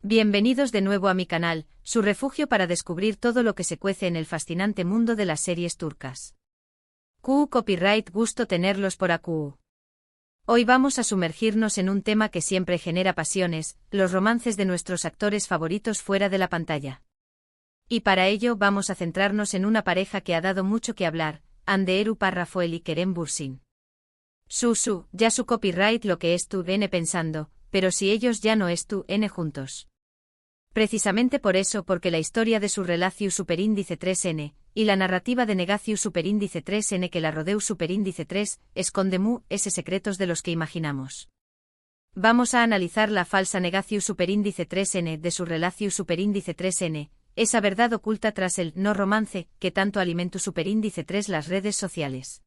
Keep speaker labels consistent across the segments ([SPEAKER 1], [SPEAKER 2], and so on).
[SPEAKER 1] Bienvenidos de nuevo a mi canal, su refugio para descubrir todo lo que se cuece en el fascinante mundo de las series turcas. Copyright, gusto tenerlos por aquí. Hoy vamos a sumergirnos en un tema que siempre genera pasiones, los romances de nuestros actores favoritos fuera de la pantalla. Y para ello vamos a centrarnos en una pareja que ha dado mucho que hablar, Hande Erçel y Kerem Bürsin. Ya su copyright lo que es tu n pensando, pero si ellos ya no es tu n juntos. Precisamente por eso, porque la historia de su relación superíndice 3n, y la narrativa de negación superíndice 3n que la rodeu superíndice 3, esconde ese secretos de los que imaginamos. Vamos a analizar la falsa negación superíndice 3n de su relación superíndice 3n, esa verdad oculta tras el no romance, que tanto alimenta superíndice 3 las redes sociales.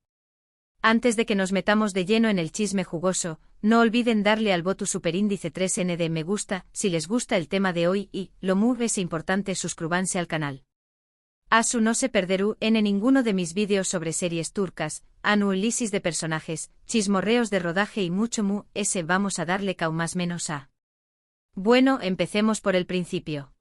[SPEAKER 1] Antes de que nos metamos de lleno en el chisme jugoso, no olviden darle al voto superíndice 3n de me gusta, si les gusta el tema de hoy y, lo es importante suscríbanse al canal. Asu no se perderú en ninguno de mis vídeos sobre series turcas, análisis de personajes, chismorreos de rodaje y mucho vamos a darle más menos a. Bueno, empecemos por el principio.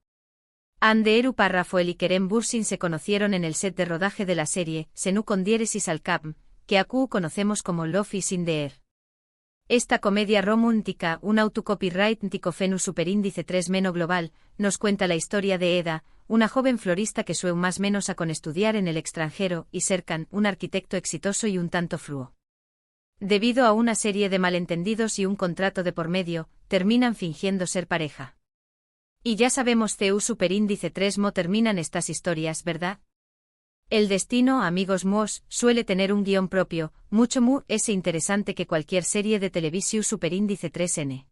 [SPEAKER 1] Hande Erçel y Kerem Bürsin se conocieron en el set de rodaje de la serie, Senu Kondieresis Alkapm, que aquí conocemos como Love is in the Air. Esta comedia romántica, un autocopyright ticofenu superíndice 3 meno global, nos cuenta la historia de Eda, una joven florista que sue más menos a con estudiar en el extranjero, y Serkan, un arquitecto exitoso y un tanto fluo. Debido a una serie de malentendidos y un contrato de por medio, terminan fingiendo ser pareja. Y ya sabemos CU superíndice 3 terminan estas historias, ¿verdad? El destino, amigos suele tener un guión propio, mucho ese interesante que cualquier serie de televisión superíndice 3n.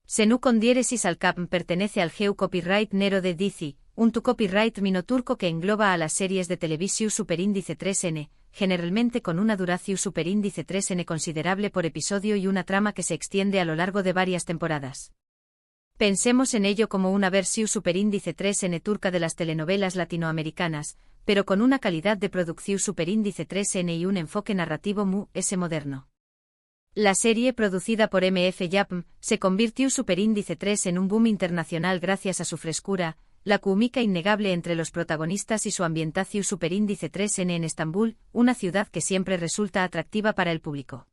[SPEAKER 1] Senu Kondieresis Alkapm pertenece al GEU Copyright Nero de Dizi, un copyright minoturco que engloba a las series de televisión superíndice 3n, generalmente con una duración superíndice 3n considerable por episodio y una trama que se extiende a lo largo de varias temporadas. Pensemos en ello como una versión superíndice 3n turca de las telenovelas latinoamericanas, pero con una calidad de producción superíndice 3n y un enfoque narrativo moderno. La serie, producida por MF Yapm, se convirtió superíndice 3 en un boom internacional gracias a su frescura, la química innegable entre los protagonistas y su ambientación superíndice 3n en Estambul, una ciudad que siempre resulta atractiva para el público.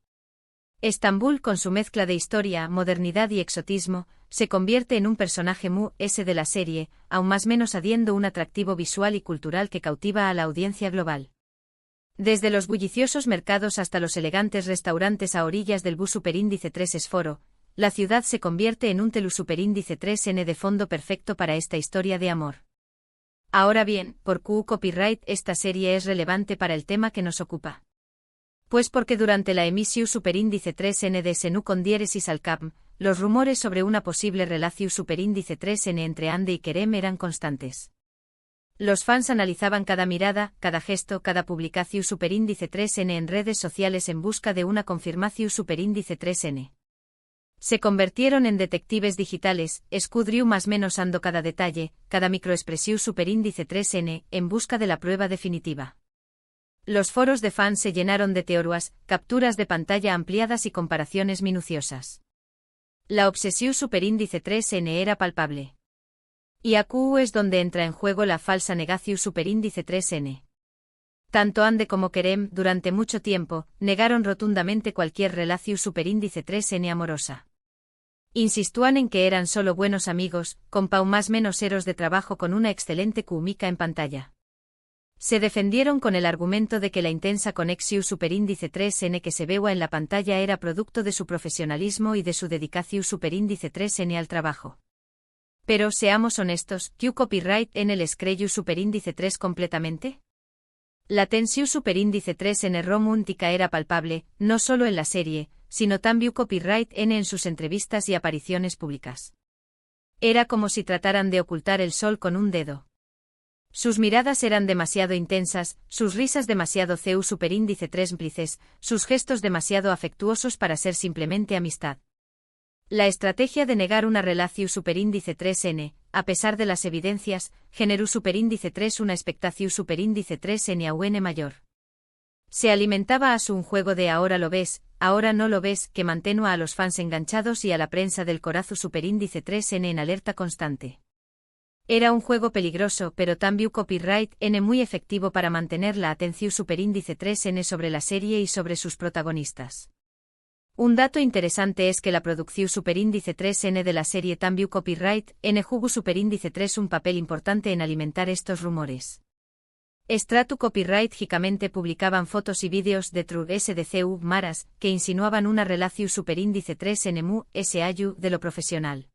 [SPEAKER 1] Estambul, con su mezcla de historia, modernidad y exotismo, se convierte en un personaje de la serie, aún más menos adiendo un atractivo visual y cultural que cautiva a la audiencia global. Desde los bulliciosos mercados hasta los elegantes restaurantes a orillas del bus superíndice 3 Esforo, la ciudad se convierte en un telu superíndice 3n de fondo perfecto para esta historia de amor. Ahora bien, ¿por qué copyright esta serie es relevante para el tema que nos ocupa? Pues porque durante la emisión superíndice 3n de Senu Kondieresis Alkapm, los rumores sobre una posible relación superíndice 3n entre Hande y Kerem eran constantes. Los fans analizaban cada mirada, cada gesto, cada publicación superíndice 3n en redes sociales en busca de una confirmación superíndice 3n. Se convirtieron en detectives digitales, escudriu más menos ando cada detalle, cada microexpresión superíndice 3n, en busca de la prueba definitiva. Los foros de fans se llenaron de teorías, capturas de pantalla ampliadas y comparaciones minuciosas. La obsesión superíndice 3n era palpable. Y aquí es donde entra en juego la falsa negación superíndice 3n. Tanto Hande como Kerem, durante mucho tiempo, negaron rotundamente cualquier relación superíndice 3n amorosa. Insistúan en que eran solo buenos amigos, más menos heros de trabajo con una excelente química en pantalla. Se defendieron con el argumento de que la intensa conexión superíndice 3n que se veía en la pantalla era producto de su profesionalismo y de su dedicación superíndice 3n al trabajo. Pero seamos honestos, ¿qué copyright en el escreyu superíndice 3 completamente? La tensión superíndice 3n romántica era palpable, no solo en la serie, sino también copyright en sus entrevistas y apariciones públicas. Era como si trataran de ocultar el sol con un dedo. Sus miradas eran demasiado intensas, sus risas demasiado CU superíndice 3 cómplices, sus gestos demasiado afectuosos para ser simplemente amistad. La estrategia de negar una relación superíndice 3n, a pesar de las evidencias, generó superíndice 3 una expectación superíndice 3n a un mayor. Se alimentaba a su un juego de ahora lo ves, ahora no lo ves, que mantenua a los fans enganchados y a la prensa del Corazu Superíndice 3N en alerta constante. Era un juego peligroso, pero también copyright N muy efectivo para mantener la atención Superíndice 3N sobre la serie y sobre sus protagonistas. Un dato interesante es que la producción Superíndice 3N de la serie también copyright N jugó Superíndice 3 un papel importante en alimentar estos rumores. Stratu Copyright gicamente publicaban fotos y vídeos de True SDCU Maras, que insinuaban una relación Superíndice 3N mu SAU de lo profesional.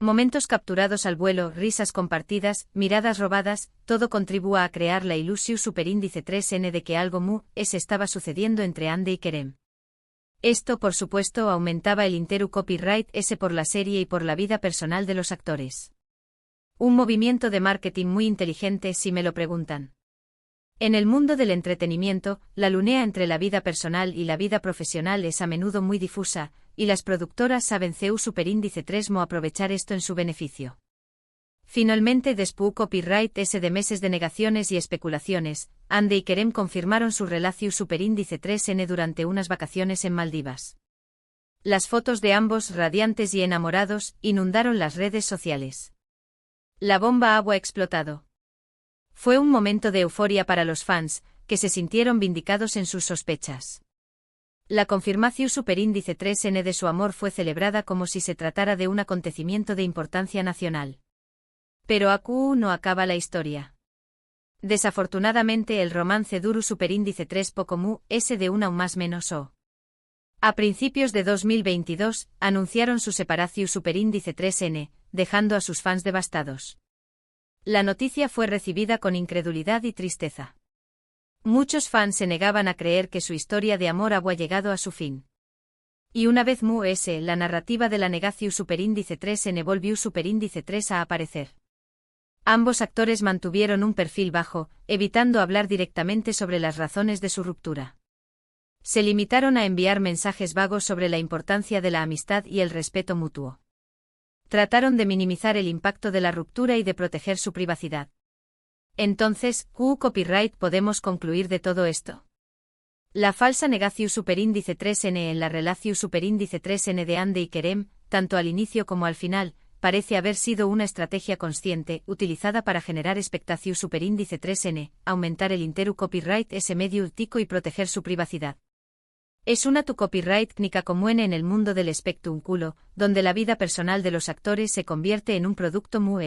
[SPEAKER 1] Momentos capturados al vuelo, risas compartidas, miradas robadas, todo contribúa a crear la ilusión Superíndice 3N de que algo mu estaba sucediendo entre Ande y Kerem. Esto, por supuesto, aumentaba el interu copyright por la serie y por la vida personal de los actores. Un movimiento de marketing muy inteligente si me lo preguntan. En el mundo del entretenimiento, la lunea entre la vida personal y la vida profesional es a menudo muy difusa, y las productoras saben CU Superíndice 3 mo aprovechar esto en su beneficio. Finalmente, después copyright de meses de negaciones y especulaciones, Ande y Kerem confirmaron su relación Superíndice 3N durante unas vacaciones en Maldivas. Las fotos de ambos radiantes y enamorados inundaron las redes sociales. La bomba ha explotado. Fue un momento de euforia para los fans, que se sintieron vindicados en sus sospechas. La confirmación Superíndice 3N de su amor fue celebrada como si se tratara de un acontecimiento de importancia nacional. Pero aquí no acaba la historia. Desafortunadamente el romance duru Superíndice 3 poco mu de una o más menos o. A principios de 2022, anunciaron su separación Superíndice 3N, dejando a sus fans devastados. La noticia fue recibida con incredulidad y tristeza. Muchos fans se negaban a creer que su historia de amor había llegado a su fin. Y una vez mu la narrativa de la negación Superíndice 3N volvió Superíndice 3 a aparecer. Ambos actores mantuvieron un perfil bajo, evitando hablar directamente sobre las razones de su ruptura. Se limitaron a enviar mensajes vagos sobre la importancia de la amistad y el respeto mutuo. Trataron de minimizar el impacto de la ruptura y de proteger su privacidad. Entonces, ¿qué copyright podemos concluir de todo esto? La falsa negación Superíndice 3N en la relación Superíndice 3N de Ande y Kerem, tanto al inicio como al final, parece haber sido una estrategia consciente, utilizada para generar expectación Superíndice 3N, aumentar el interu copyright medio tico y proteger su privacidad. Es una tu copyright knika común en el mundo del espectrum culo, donde la vida personal de los actores se convierte en un producto mu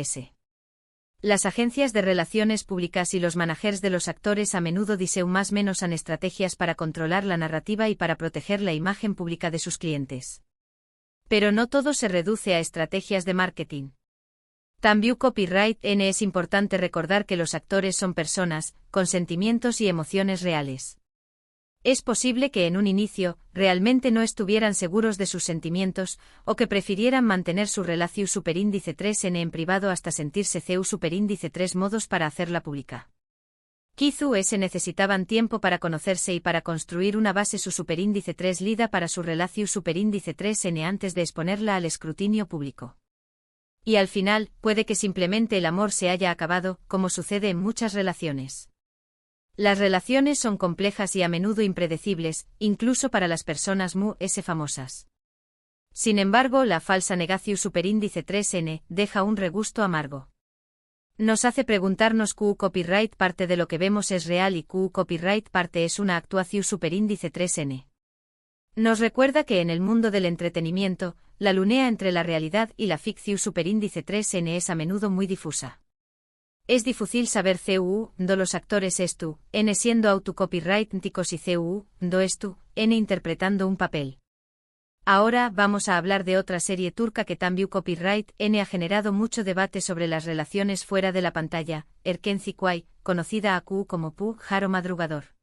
[SPEAKER 1] Las agencias de relaciones públicas y los managers de los actores a menudo diseñan más menos han estrategias para controlar la narrativa y para proteger la imagen pública de sus clientes. Pero no todo se reduce a estrategias de marketing. También copyright N es importante recordar que los actores son personas, con sentimientos y emociones reales. Es posible que en un inicio, realmente no estuvieran seguros de sus sentimientos, o que prefirieran mantener su relación Superíndice 3N en privado hasta sentirse CU Superíndice 3 modos para hacerla pública. Quizú necesitaban tiempo para conocerse y para construir una base su Superíndice 3 lida para su relación Superíndice 3N antes de exponerla al escrutinio público. Y al final, puede que simplemente el amor se haya acabado, como sucede en muchas relaciones. Las relaciones son complejas y a menudo impredecibles, incluso para las personas mu famosas. Sin embargo, la falsa negación Superíndice 3N deja un regusto amargo. Nos hace preguntarnos ¿Q copyright parte de lo que vemos es real y Q copyright parte es una actuación Superíndice 3N? Nos recuerda que en el mundo del entretenimiento, la lunea entre la realidad y la ficción Superíndice 3N es a menudo muy difusa. Es difícil saber CU, do los actores estu, N siendo autocopyrighticos y CU, do estu, N interpretando un papel. Ahora vamos a hablar de otra serie turca que también copyright N ha generado mucho debate sobre las relaciones fuera de la pantalla, Erken Zikuay, conocida acu como Pu Jaro Madrugador.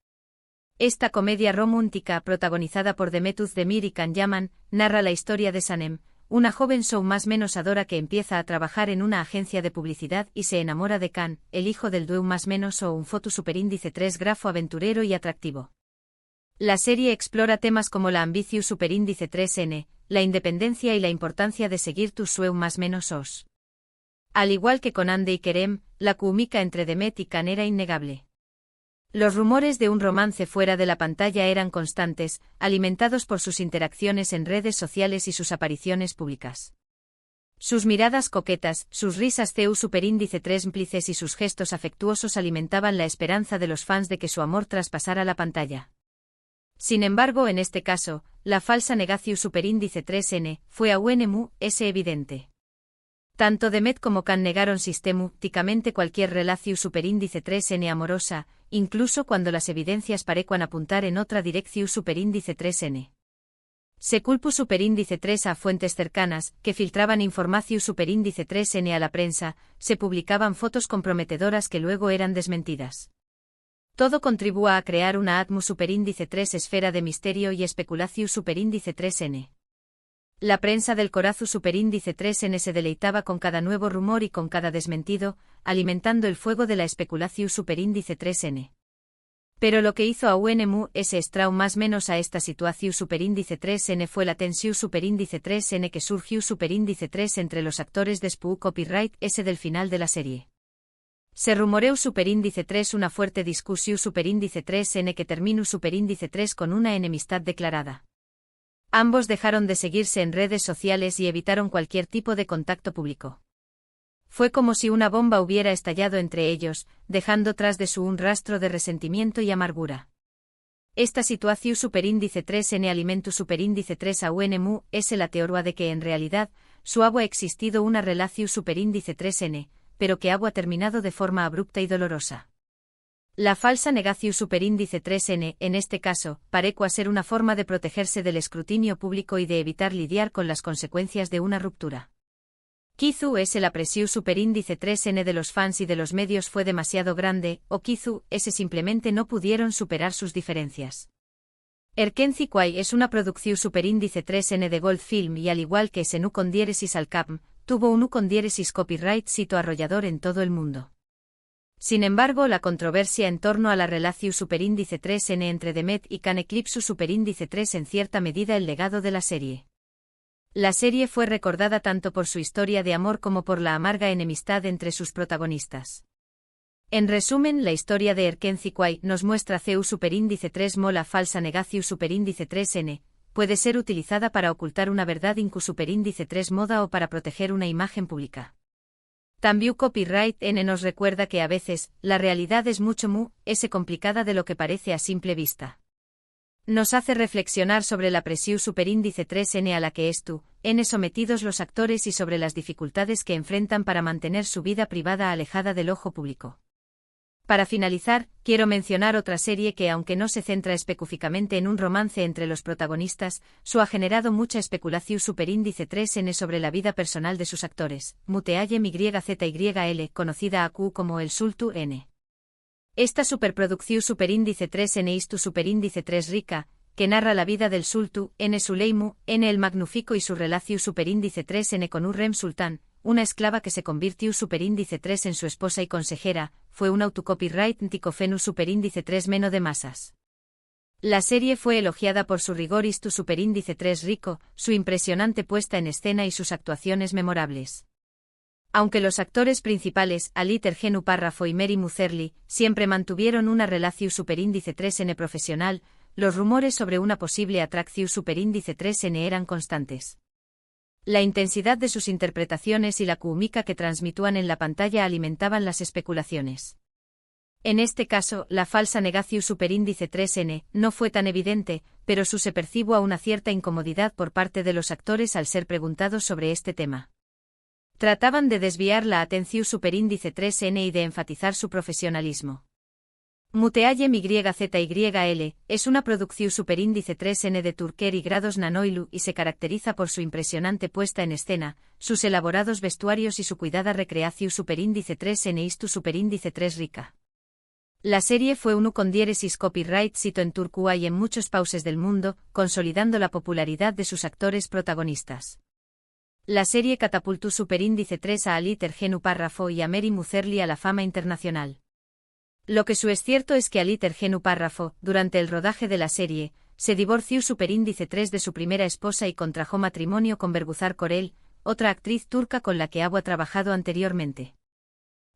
[SPEAKER 1] Esta comedia romántica protagonizada por Demetuz Demir y Can Yaman, narra la historia de Sanem, una joven show más menos adora que empieza a trabajar en una agencia de publicidad y se enamora de Can, el hijo del dueño más menos o un foto Superíndice 3 grafo aventurero y atractivo. La serie explora temas como la ambición Superíndice 3N, la independencia y la importancia de seguir tu sueño más menos os. Al igual que con Ande y Kerem, la química entre Demet y Can era innegable. Los rumores de un romance fuera de la pantalla eran constantes, alimentados por sus interacciones en redes sociales y sus apariciones públicas. Sus miradas coquetas, sus risas CU superíndice 3 cómplices y sus gestos afectuosos alimentaban la esperanza de los fans de que su amor traspasara la pantalla. Sin embargo, en este caso, la falsa negación superíndice 3N fue a UNMU, es evidente. Tanto Demet como Can negaron sistemáticamente cualquier relación superíndice 3N amorosa, incluso cuando las evidencias parecían apuntar en otra dirección superíndice 3N. Se culpó superíndice 3 a fuentes cercanas, que filtraban información superíndice 3N a la prensa, se publicaban fotos comprometedoras que luego eran desmentidas. Todo contribuyó a crear una atmu superíndice 3 esfera de misterio y especulación superíndice 3N. La prensa del corazu superíndice 3N se deleitaba con cada nuevo rumor y con cada desmentido, alimentando el fuego de la especulación superíndice 3N. Pero lo que hizo a UNMU ese estrau más menos a esta situación superíndice 3N fue la tensión superíndice 3N que surgió superíndice 3 entre los actores de Spoo Copyright S del final de la serie. Se rumoreó superíndice 3 una fuerte discusión superíndice 3N que terminó superíndice 3 con una enemistad declarada. Ambos dejaron de seguirse en redes sociales y evitaron cualquier tipo de contacto público. Fue como si una bomba hubiera estallado entre ellos, dejando tras de su un rastro de resentimiento y amargura. Esta situación superíndice 3N alimentó superíndice 3 a UNMU es la teoría de que en realidad, su agua ha existido una relación superíndice 3N, pero que agua ha terminado de forma abrupta y dolorosa. La falsa negación superíndice 3N, en este caso, parecía ser una forma de protegerse del escrutinio público y de evitar lidiar con las consecuencias de una ruptura. Quizú la presión superíndice 3N de los fans y de los medios fue demasiado grande, o quizú simplemente no pudieron superar sus diferencias. Erkenci Kwai es una producción superíndice 3N de Gold Film y al igual que ese nu con diéresis al cap, tuvo un nu con diéresis copyright sito arrollador en todo el mundo. Sin embargo, la controversia en torno a la relación superíndice 3N entre Demet y Can eclipsó superíndice 3 en cierta medida el legado de la serie. La serie fue recordada tanto por su historia de amor como por la amarga enemistad entre sus protagonistas. En resumen, la historia de Erkenci Kwai nos muestra CU superíndice 3 mola falsa negación superíndice 3N, puede ser utilizada para ocultar una verdad incu superíndice 3 moda o para proteger una imagen pública. También Copyright N nos recuerda que a veces, la realidad es mucho complicada de lo que parece a simple vista. Nos hace reflexionar sobre la presión superíndice 3N a la que N sometidos los actores y sobre las dificultades que enfrentan para mantener su vida privada alejada del ojo público. Para finalizar, quiero mencionar otra serie que aunque no se centra específicamente en un romance entre los protagonistas, ha generado mucha especulación superíndice 3N sobre la vida personal de sus actores, Muteayem YZYL, conocida acu como el Sultu N. Esta superproducción superíndice 3N istu superíndice 3 rica, que narra la vida del Sultu N Suleimu N el Magnífico y su relación superíndice 3N con Urrem Sultán, una esclava que se convirtió superíndice 3 en su esposa y consejera, fue un autocopyright ticofenu superíndice 3 meno de masas. La serie fue elogiada por su rigor istu superíndice 3 rico, su impresionante puesta en escena y sus actuaciones memorables. Aunque los actores principales, Ali Tergenu Párrafo y Mary Muzerli, siempre mantuvieron una relación superíndice 3N profesional, los rumores sobre una posible atracción superíndice 3N eran constantes. La intensidad de sus interpretaciones y la química que transmitían en la pantalla alimentaban las especulaciones. En este caso, la falsa negación superíndice 3N no fue tan evidente, pero se percibió a una cierta incomodidad por parte de los actores al ser preguntados sobre este tema. Trataban de desviar la atención superíndice 3N y de enfatizar su profesionalismo. Muteayem YZYL es una producción superíndice 3N de Turker y Grados Nanoilu y se caracteriza por su impresionante puesta en escena, sus elaborados vestuarios y su cuidada recreación superíndice 3N istu superíndice 3 rica. La serie fue un con diéresis copyright sito en Turcua y en muchos pauses del mundo, consolidando la popularidad de sus actores protagonistas. La serie catapultó superíndice 3 a Ali Tergenu Párrafo y a Mary Muzerli a la fama internacional. Lo que es cierto es que Ali Tergenu Párrafo, durante el rodaje de la serie, se divorció superíndice 3 de su primera esposa y contrajo matrimonio con Bergüzar Korel, otra actriz turca con la que había trabajado anteriormente.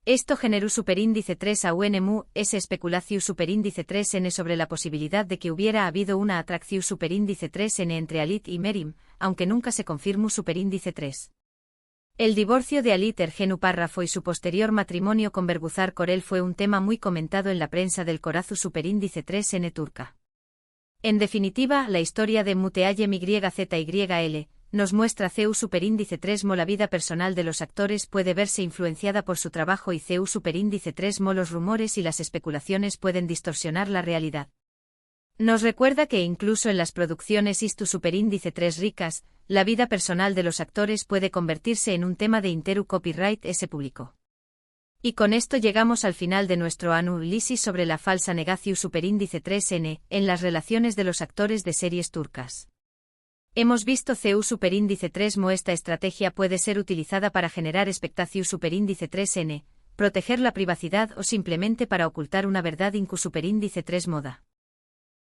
[SPEAKER 1] Esto generó superíndice 3 a UNMU, S especulación superíndice 3N sobre la posibilidad de que hubiera habido una atracción superíndice 3N entre Alit y Merim, aunque nunca se confirmó superíndice 3. El divorcio de Alit Ergenu Párrafo y su posterior matrimonio con Berguzar Korel fue un tema muy comentado en la prensa del Corazu superíndice 3N turca. En definitiva, la historia de Muteayem YZYL nos muestra CU superíndice 3 mo. La vida personal de los actores puede verse influenciada por su trabajo y CU superíndice 3 mo. Los rumores y las especulaciones pueden distorsionar la realidad. Nos recuerda que incluso en las producciones ISTU superíndice 3 ricas, la vida personal de los actores puede convertirse en un tema de interu copyright S público. Y con esto llegamos al final de nuestro análisis sobre la falsa negación superíndice 3N en las relaciones de los actores de series turcas. Hemos visto CU superíndice 3 mo. Esta estrategia puede ser utilizada para generar expectación superíndice 3N, proteger la privacidad o simplemente para ocultar una verdad incu superíndice 3 moda.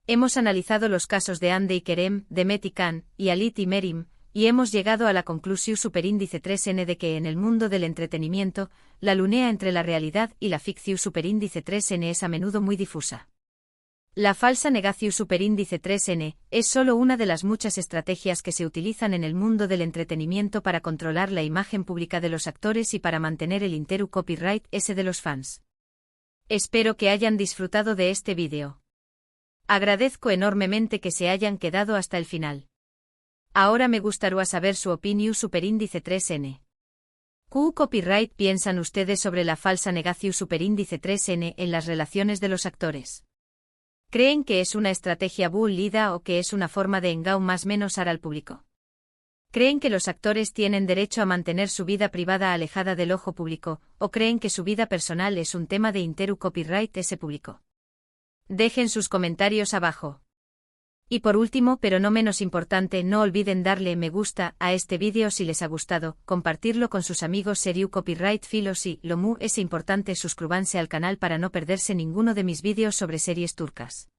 [SPEAKER 1] Hemos analizado los casos de Hande y Kerem, Demet y Can, y Alit y Merim, y hemos llegado a la conclusión superíndice 3N de que en el mundo del entretenimiento, la lunea entre la realidad y la ficción superíndice 3N es a menudo muy difusa. La falsa negación superíndice 3N es solo una de las muchas estrategias que se utilizan en el mundo del entretenimiento para controlar la imagen pública de los actores y para mantener el interu copyright S de los fans. Espero que hayan disfrutado de este vídeo. Agradezco enormemente que se hayan quedado hasta el final. Ahora me gustaría saber su opinión superíndice 3N. ¿Qué copyright piensan ustedes sobre la falsa negación superíndice 3N en las relaciones de los actores? ¿Creen que es una estrategia bullida o que es una forma de engau más menos al público? ¿Creen que los actores tienen derecho a mantener su vida privada alejada del ojo público, o creen que su vida personal es un tema de interu copyright S público? Dejen sus comentarios abajo. Y por último, pero no menos importante, no olviden darle me gusta a este vídeo si les ha gustado, compartirlo con sus amigos Seriu Copyright Filos y, lo mu es importante suscríbanse al canal para no perderse ninguno de mis vídeos sobre series turcas.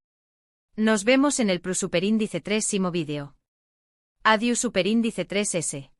[SPEAKER 1] Nos vemos en el superíndice 3 vídeo. Adiós superíndice 3S.